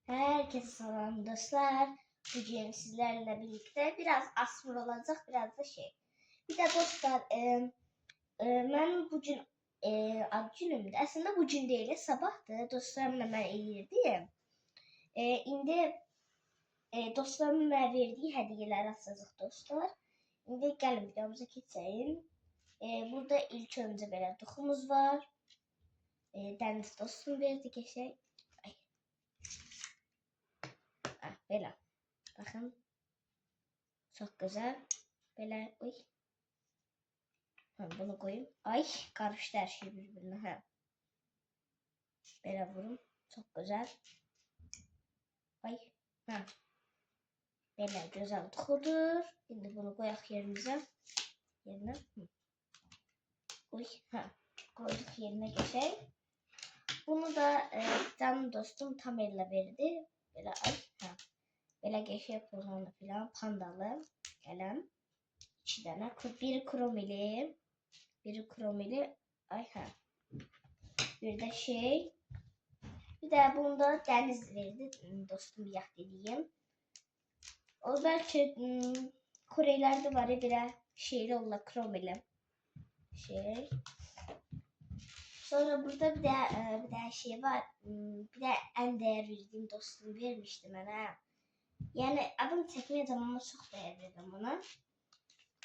Herkese selam dostlar. Bugün sizlerle birlikte biraz asmır olacak, biraz da şey. Bir de dostlar, ben bugün ad günümdü. Aslında bugün değil, sabahtı. Dostlarımla ben eğirdim. İndi dostlarımın mənə verdiği hediyeler açacaq dostlar. İndi gəlin videomuza keçelim. Burada ilk önce belə duxumuz var. Dəniz dostum verdi geçək. Belə. Bakın. Çok güzel. Böyle uy. Bunu koyayım. Ay karıştı her şey birbirine. Ha. Böyle vurun. Çok güzel. Ay. Ha. Böyle güzel tutudur. Şimdi bunu koyak yerimize. Yerine. Hı. Uy. Ha. Koyduk yerine geçelim. Bunu da canım dostum Tamer'le verdi. Böyle ay. Ha. Böyle geçe programı falan pandalı kalem. 2 tane. Biri kromili. Biri kromili. Ay ha. Bir de şey. Bir de bunda deniz verdi. Dostum yah dediğim. O belki Korelerde var ya bir şeyli olla kromili. Şey. Sonra burada bir de şey var. Bir de en değer verdiğim dostum vermişti bana. Yani adım çekmeyeceğim ama çok değer verdim ona.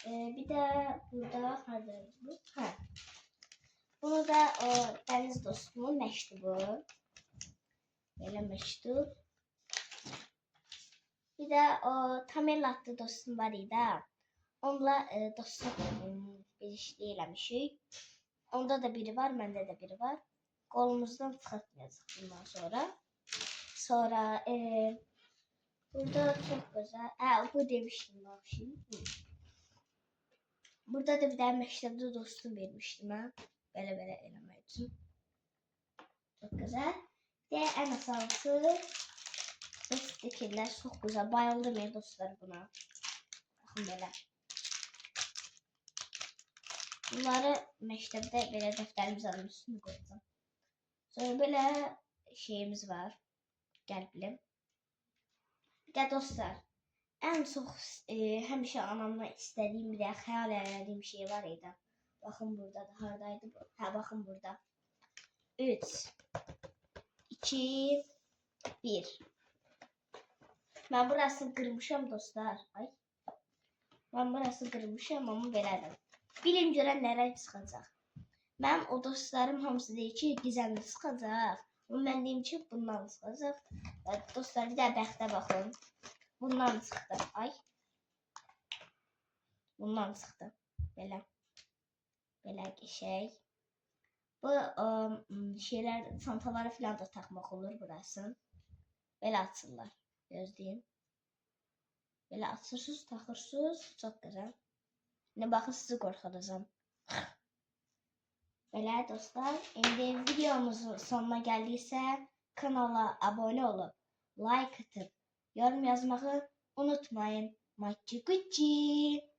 Bir de burada hadi bu. Ha. Bunu da o deniz dostumun mektubu. Böyle mektup. Bir de o Tamel adlı dostum var idi. Onunla dostluq bir iş eləmişik. Onda da biri var, məndə də biri var. Qolumuzdan çıxartmayacaq bundan sonra. Sonra burada çok güzel. Bu demiştim bak şimdi. Burada da bir tane məktəbdə dostum vermişdim ha. Belə eləmək üçün. Çok güzel. Ve en asalsı Stikirler çok güzel. Bayıldım ya dostlar buna. Bakın böyle. Bunları məktəbdə belə dəftərimizin üstüne koyacağım. Sonra böyle şeyimiz var. Qəlbli. Bir de dostlar. En çok həmişə anamla istediğim bir de hayal ettiğim şey var idi. Bakın burada da haradaydı bu. Ha bakın burada. 3 2 1. Ben burası kırmışım dostlar. Ay. Ben burası kırmışım ama belədir. Bilim görənlərə çıxacaq. Mən o dostlarım hamısı deyir ki, gizemli çıxacaq. Ama mən deyim ki, bundan çıxacaq. Dostlar bir də bəxtə baxın. Bundan çıxdı. Ay. Bundan çıxdı. Belə. Belə qəşəng. Bu şeyler, çantaları falan da takmaq olur burası. Belə açırlar. Gözləyin. Böyle açırsız, takırsız. Çok güzel. Ne bakın sizi korkutacağım. Böyle dostlar. Şimdi videomuzun sonuna geldiyse kanala abone olup like atıp yorum yazmayı unutmayın. Maçı kuçi.